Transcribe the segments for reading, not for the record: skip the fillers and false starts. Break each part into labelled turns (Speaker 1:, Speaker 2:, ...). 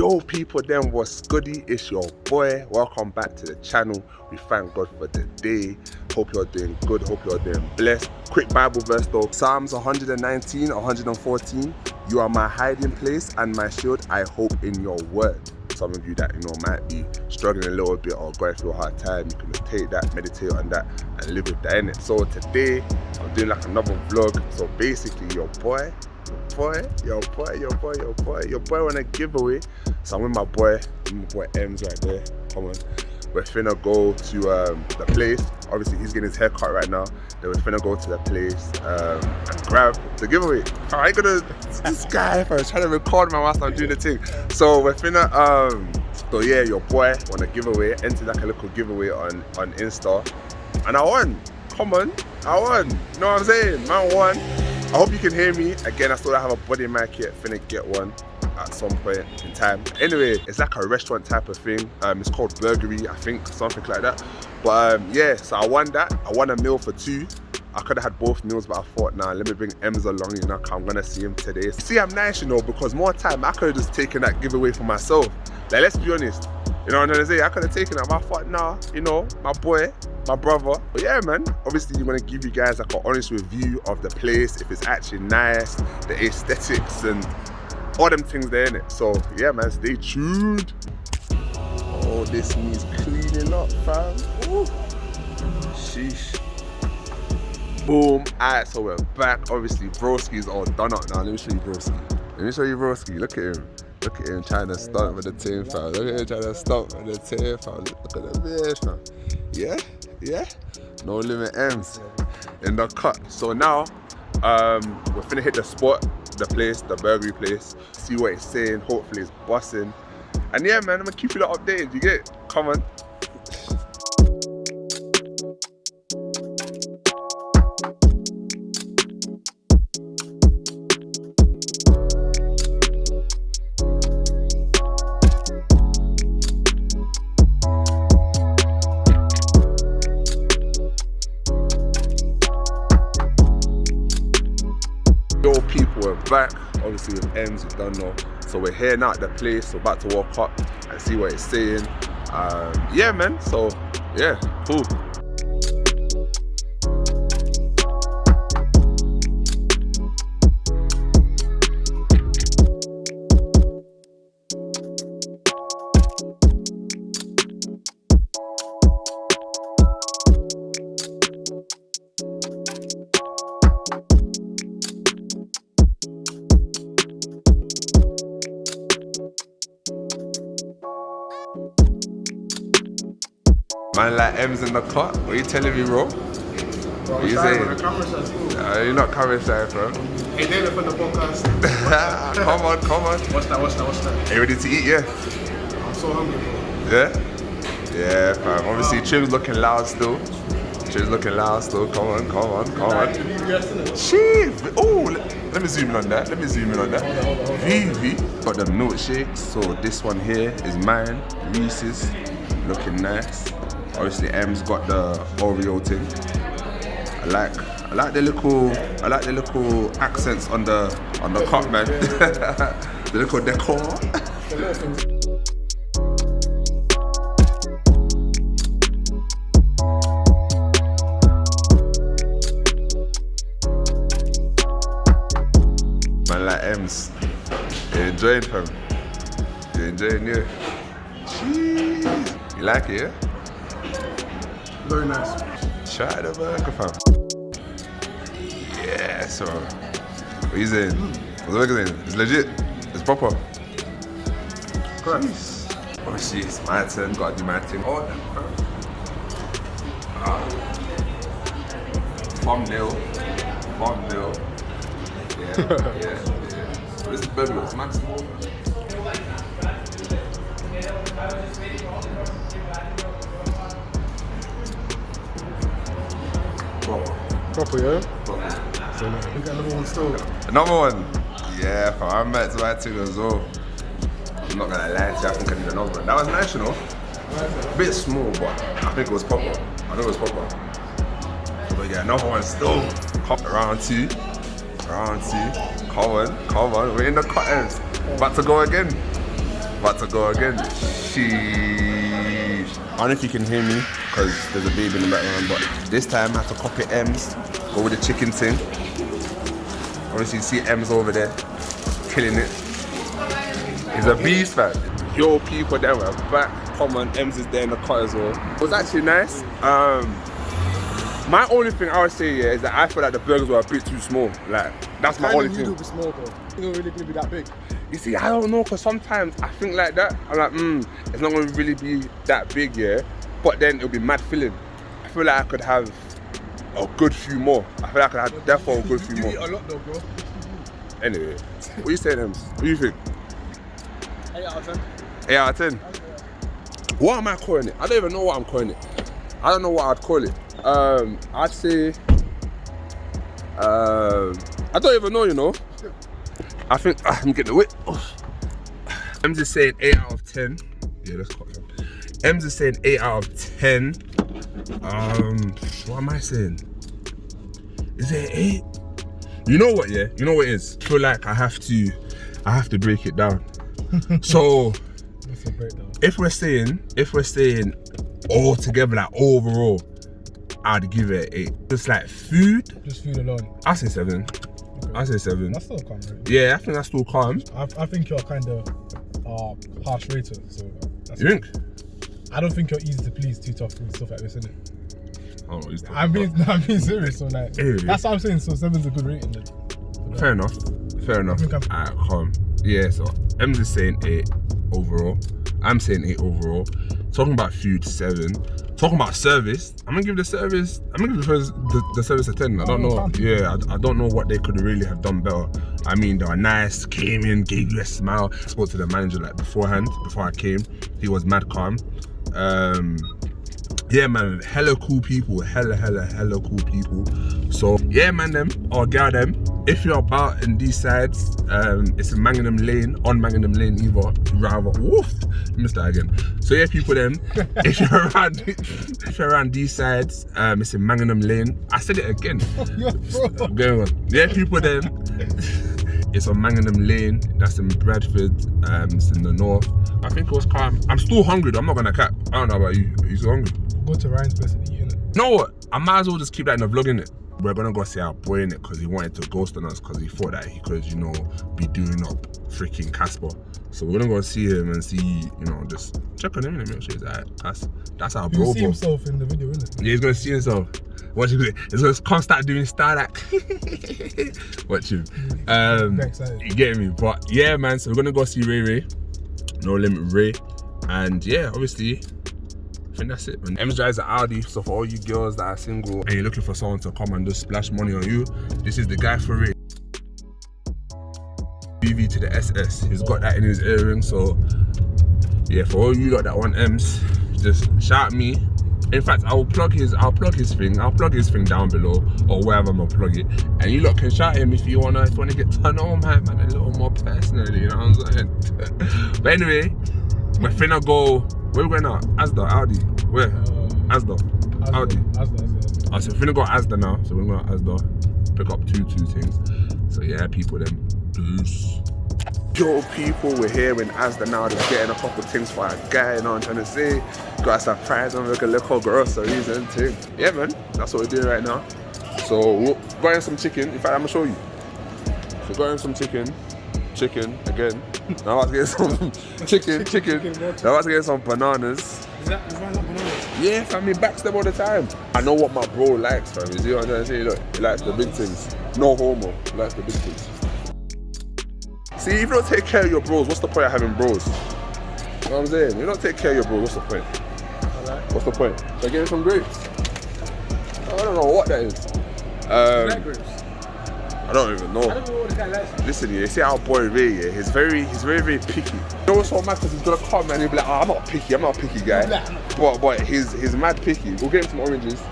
Speaker 1: Yo people, then what's goody? It's your boy. Welcome back to the channel. We thank God for the day. Hope you're doing good, hope you're doing blessed. Quick Bible verse though. Psalms 119, 114. You are my hiding place and my shield. I hope in your word. Some of you that might be struggling a little bit or going through a hard time, you can just take that, meditate on that and live with that in it. So today I'm doing like another vlog. So basically your boy won a giveaway. So I'm with my boy EMZ'S right there. Come on. We're finna go to the place. Obviously he's getting his hair cut right now. Then we're finna go to the place and grab the giveaway. I ain't gonna, this guy if I was trying to record my whilst I'm doing the thing. So we're finna, so yeah, your boy won a giveaway. Entered like a little giveaway on Insta. And I won. Come on, I won. You know what I'm saying? Man won. I hope you can hear me. Again, I still don't have a body mic yet. Finna get one at some point in time. Anyway, it's like a restaurant type of thing. It's called BVRGRY, I think, something like that. But yeah, so I won that. I won a meal for two. I could have had both meals, but I thought, nah, let me bring EMZ'S along, you know, I'm gonna see him today. See, I'm nice, you know, because more time, I could have just taken that giveaway for myself. Like, let's be honest. You know what I'm trying to say? I could have taken it, but I thought, nah, you know, my boy, my brother. But yeah, man, obviously you want to give you guys like an honest review of the place, if it's actually nice, the aesthetics and all them things there in it. So yeah, man, stay tuned. Oh, this needs cleaning up, fam. Ooh. Sheesh. Boom. Alright, so we're back. Obviously, broski's all done up now. Let me show you broski. Let me show you broski. Look at him. Look at him trying to stunt with the team, fam. Look at him trying to stunt with the team, fam. Look at the beard, fam. Yeah, yeah. No limit EMZ'S in the cut. So now, we're finna hit the spot, the place, the BVRGRY place. See what it's saying. Hopefully it's busting. And yeah, man, I'm gonna keep you lot updated. You get it? Come on. Yo people, we're back, obviously with EMZ'S, you don't know. So we're here now at the place, we're about to walk up and see what it's saying. Yeah man, so yeah, cool. Man like EMZ'S in the cut, what are you telling me, bro? What are you saying? You're not camera shy, bro.
Speaker 2: Hey, David from the podcast.
Speaker 1: Come on.
Speaker 2: What's that?
Speaker 1: Are you ready to eat, yeah?
Speaker 2: I'm so hungry, bro.
Speaker 1: Yeah? Yeah, fam. Obviously, Trim's looking loud still. Come on. Jeez. Oh, let me zoom in on that. VV got the milkshakes. So this one here is mine. Reese's. Looking nice. Obviously, EMZ'S got the Oreo thing. I like the little accents on the cup, man. The little decor. Man like EMZ'S. You're enjoying, fam. You're enjoying, yeah. Jeez. You like it, yeah?
Speaker 2: Very nice.
Speaker 1: Try the burger, fam. Yeah, so. What are you saying? What's the burger saying? It's legit. It's proper.
Speaker 2: Correct.
Speaker 1: Obviously, it's my turn. Gotta do my thing. Oh, fam. Thumbnail. Yeah. This is burger. It's max small.
Speaker 2: Proper, yeah? So, we got another one still.
Speaker 1: Another one? Yeah, fam. I'm back to my thing as well. I'm not gonna lie to you, I think I need another one. That was nice, you know? A bit small, but I think it was proper. But yeah, another one still. Round two. Come on. We're in the cutters. About to go again. About to go again. Sheesh. I don't know if you can hear me because there's a baby in the background, but this time I have to copy M's, go with the chicken thing. Obviously you see M's over there, killing it. He's a beast, man. Yo, people, then we're back. Come on, EMZ'S there in the car as well. It was actually nice. My only thing I would say is that I feel like the burgers were a bit too small. Like, that's my only thing.
Speaker 2: It be small though. It's not really gonna be that big.
Speaker 1: You see, I don't know, because sometimes I think like that. I'm like, it's not gonna really be that big, yeah. But then it'll be mad filling. I feel like I could have a good few more. I feel like I could have therefore a good few more.
Speaker 2: You eat a lot though, bro.
Speaker 1: Anyway, what you saying, Ems? What do you think?
Speaker 2: 8 out of 10.
Speaker 1: 8 out of 10? What am I calling it? I don't even know what I'm calling it. I don't know what I'd call it. I'd say, I don't even know, you know. I think, I'm getting the whip. EMZ'S saying 8 out of 10. Yeah, let's cut that. EMZ'S saying 8 out of 10. What am I saying? Is it 8? You know what, yeah? You know what it is? I feel like I have to break it down. So, if we're saying all together, like overall, I'd give it 8. Just like food.
Speaker 2: Just food alone.
Speaker 1: I say 7. Okay. I say 7.
Speaker 2: That's still calm, right?
Speaker 1: Yeah, I think that's still calm.
Speaker 2: I think you're kind of harsh rated, so that's
Speaker 1: You think?
Speaker 2: I don't think you're easy to please too tough with stuff like this, innit?
Speaker 1: Oh, he's
Speaker 2: I'm being serious, so like, that's what I'm saying, so 7's a good rating then.
Speaker 1: Fair enough. Alright, calm. Yeah, so EMZ'S saying 8 overall. I'm saying 8 overall. Talking about food, 7. Talking about service, I'm gonna give the service a 10. I don't know. Yeah, I don't know what they could really have done better. I mean, they were nice, came in, gave you a smile. Spoke to the manager like beforehand, before I came. He was mad calm. Yeah, man, hella cool people, hella cool people. So yeah, man, them or girl them, if you're about in these sides, it's in Manningham Lane, on Manningham Lane either, rather, woof, missed that again. So yeah, people them, if you're around these sides, it's in Manningham Lane. I said it again. I'm going on. Yeah, people them, it's on Manningham Lane, that's in Bradford, it's in the north. I think it was calm. I'm still hungry though, I'm not gonna cap. I don't know about you. Are you still hungry?
Speaker 2: Go to Ryan's place and eat, innit?
Speaker 1: You know what? I might as well just keep that in the vlog, innit? We're gonna go see our boy in it because he wanted to ghost on us because he thought that he could, you know, be doing up freaking Casper. So we're gonna go see him and see, you know, just check on him and make sure he's alright. That's our bro.
Speaker 2: He'll see himself in the video, innit?
Speaker 1: Yeah, he's gonna see himself. Watch him. He's gonna come start doing star act. Watch him. You get me? But yeah, man. So we're gonna go see Ray. No Limit Ray, and yeah, obviously. I think that's it, man. EMZ'S drives an Audi, so for all you girls that are single and you're looking for someone to come and just splash money on you, this is the guy for it. BV to the SS, he's got that in his earring, so yeah, for all you lot that want EMZ'S, just shout me. In fact, I'll plug his thing down below, or wherever I'm gonna plug it, and you lot can shout him if you wanna get turned on, man, a little more personally, you know what I'm saying? But anyway, we're finna go. Where we going now? Asda, Audi. Where? Asda. Audi.
Speaker 2: Asda.
Speaker 1: Oh, so we're finna go Asda now. So we're going to Asda. Pick up two things. So yeah, people then. Peace. Yo, people, we're here in Asda now. Just getting a couple things for our guy. You know what I'm trying to say? Got a surprise on like a little groceries and things. Yeah, man. That's what we're doing right now. So we're going some chicken. In fact, I'm gonna show you. So going some chicken again. Now I'm about to get some chicken. Now I'm about to get some bananas.
Speaker 2: Is that not bananas?
Speaker 1: Yeah, fam, he backs them all the time. I know what my bro likes, fam. You see what I'm trying to say? Look, he likes the big things. No homo, he likes the big things. See, if you don't take care of your bros, what's the point of having bros? You know what I'm saying? If you don't take care of your bros, what's the point?
Speaker 2: Alright.
Speaker 1: What's the point? So give him some grapes. I don't know what that is.
Speaker 2: Is that grapes?
Speaker 1: I don't even know.
Speaker 2: I don't know what the guy likes.
Speaker 1: Listen, yeah, you see our boy Ray, yeah, he's very picky. You know what's so mad? Because he's gonna come and he'll be like, oh, I'm not a picky guy. But he's mad picky. We'll get him some oranges.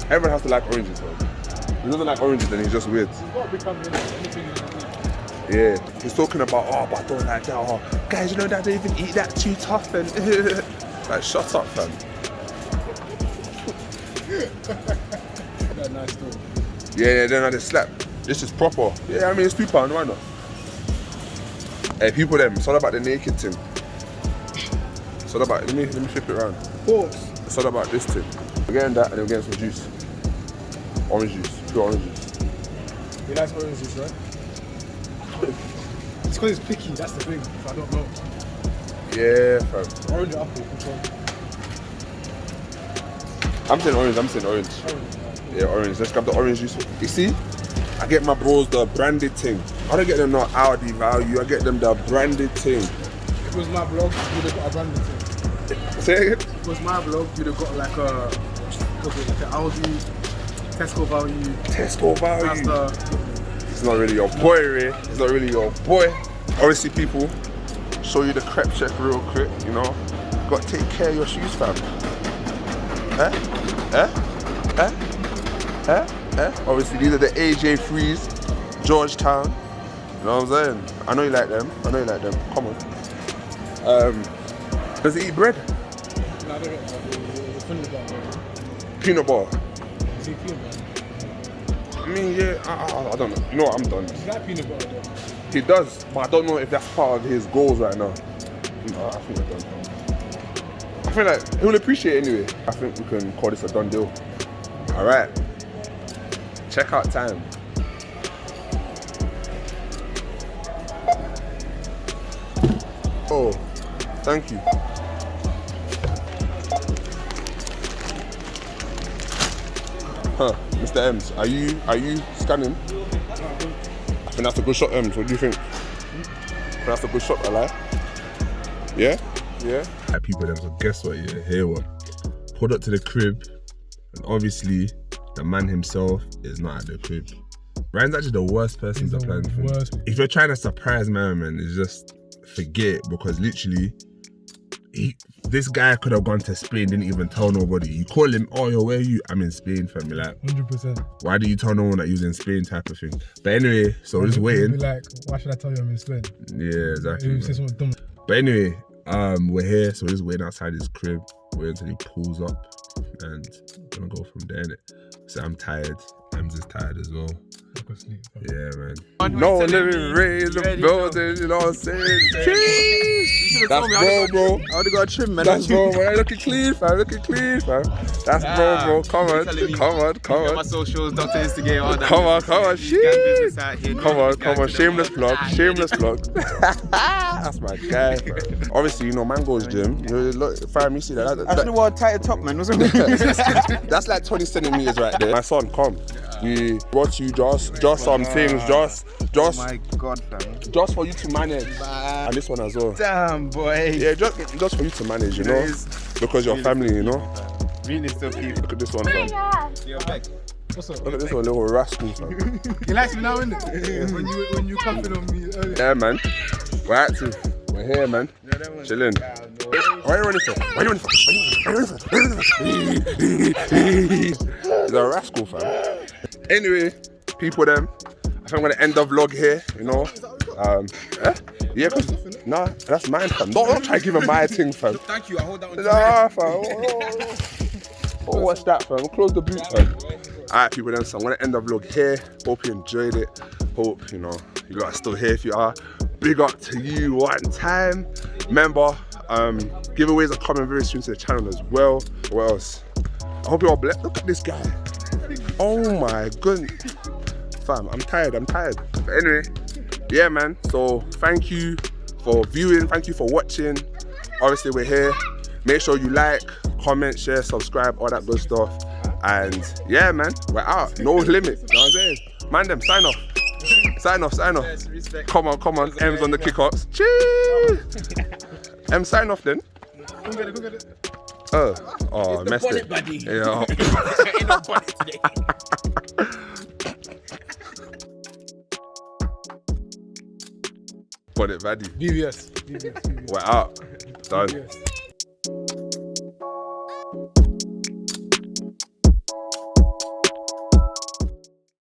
Speaker 1: Everyone has to like oranges, man. If he doesn't like oranges, then he's just weird.
Speaker 2: He's got to become anything you need.
Speaker 1: Yeah, he's talking about, oh, but I don't like that. Oh, guys, you know that I don't even eat that too tough. And like, shut up, fam.
Speaker 2: That's nice though.
Speaker 1: Yeah, then I just slap. This is proper. Yeah, I mean, it's £2, why not? Hey, people them, it's all about the naked thing. It's all about, let me flip it around.
Speaker 2: Pause.
Speaker 1: It's all about this thing. We're getting that and then we're getting some juice. Orange juice, pure orange juice.
Speaker 2: He likes orange juice, right? It's because it's picky, that's the thing. So I don't know.
Speaker 1: Yeah, fam.
Speaker 2: Orange or apple, which one?
Speaker 1: I'm saying orange. Yeah, orange. Let's grab the orange juice. You see? I get my bros the branded thing. I don't get them no Audi value, I get them the branded thing.
Speaker 2: If it was my vlog, you'd have got a branded thing.
Speaker 1: Say it again?
Speaker 2: If it was my vlog, you'd have got like a, what's it, like an Audi, Tesco value.
Speaker 1: Tesco value.
Speaker 2: That's the...
Speaker 1: It's not really your boy, Ray. It's not really your boy. Obviously, people, show you the crepe check real quick, you know. Got to take care of your shoes, fam. Obviously, these are the AJ3s, Georgetown. You know what I'm saying? I know you like them. Come on. Does he eat bread?
Speaker 2: No, I don't get that.
Speaker 1: Peanut butter.
Speaker 2: Is he peanut butter?
Speaker 1: I mean, yeah, I don't know. You know what, I'm done.
Speaker 2: Is that peanut butter though?
Speaker 1: He does, but I don't know if that's part of his goals right now. No, I think we're done. I feel like he'll appreciate it anyway. I think we can call this a done deal. All right. Checkout time. Oh, thank you. Huh, Mr. Ems, are you scanning? I think that's a good shot, Ems. What do you think? I think that's a good shot, I like. Yeah? Yeah? Alright, people, then, so guess what? Yeah, here what? Pulled up to the crib, and obviously, the man himself is not at the crib. Ryan's actually the worst person to plan for. If you're trying to surprise man, it's just forget it, because literally, this guy could have gone to Spain, didn't even tell nobody. You call him, oh yo, where are you? I'm in Spain, fam. You're like,
Speaker 2: 100%.
Speaker 1: why do you tell no one that you was in Spain type of thing? But anyway, so we're just waiting.
Speaker 2: Be like, why should I tell you I'm in Spain?
Speaker 1: Yeah, exactly.
Speaker 2: If you say something dumb.
Speaker 1: But anyway, we're here, so we're just waiting outside his crib, waiting until he pulls up, and we're gonna go from there, innit? So I'm tired. I'm just tired as well. Yeah, man. No living raise the building, you know what I'm saying? That's bro.
Speaker 3: I would've got a trim, man.
Speaker 1: That's bro. Looking clean, fam. That's bro. Come on.
Speaker 3: My socials, Dr. Instigator, all that.
Speaker 1: Come on.
Speaker 3: Business out here.
Speaker 1: Come on. Shameless plug. That's my guy, bro. Obviously, you know, Mango's gym. Look, fam, you see that?
Speaker 3: I should've worn a tighter top, man. Wasn't it?
Speaker 1: That's like 20 centimeters right there. My son, come. We brought you just some things, just
Speaker 3: Oh my God, fam.
Speaker 1: just for you to manage. And this one as well.
Speaker 3: Damn, boy.
Speaker 1: Yeah, just for you to manage, you know, because you're family, you know.
Speaker 3: Really still people.
Speaker 1: Look at this one, fam.
Speaker 2: What's up?
Speaker 1: Look at this one, little rascal, fam.
Speaker 2: He likes me now, innit? When you coughing on me earlier.
Speaker 1: Yeah, man. We're active. We're here, man. Chilling. Why are you running for? He's a rascal, fam. Anyway, people, them. I think I'm gonna end the vlog here, you know. Yeah, cause that's mine, fam. Don't try to give him my thing, fam.
Speaker 3: Thank you, I hold that one.
Speaker 1: Nah, fam. Oh, what's that, fam? Close the boot, fam. Alright, people, then. So I'm gonna end the vlog here. Hope you enjoyed it. Hope, you know, you guys are still here. If you are, big up to you one time. Remember, giveaways are coming very soon to the channel as well. What else? I hope you're all blessed. Look at this guy. Oh my goodness. Fam, I'm tired. But anyway, yeah, man. So thank you for viewing. Thank you for watching. Obviously, we're here. Make sure you like, comment, share, subscribe, all that good stuff. And yeah, man, we're out. No limit. You know what I'm saying? Man, them, sign off.
Speaker 3: Yes, respect.
Speaker 1: Come on. M's on the kick-ups. Cheers. M, sign off then.
Speaker 2: Go get it.
Speaker 1: Oh, messed it.
Speaker 3: Buddy.
Speaker 1: Yeah.
Speaker 3: Ain't no bonnet today.
Speaker 1: Bonnet Vaddy.
Speaker 2: BVS.
Speaker 1: We're out. Done.
Speaker 2: BVS.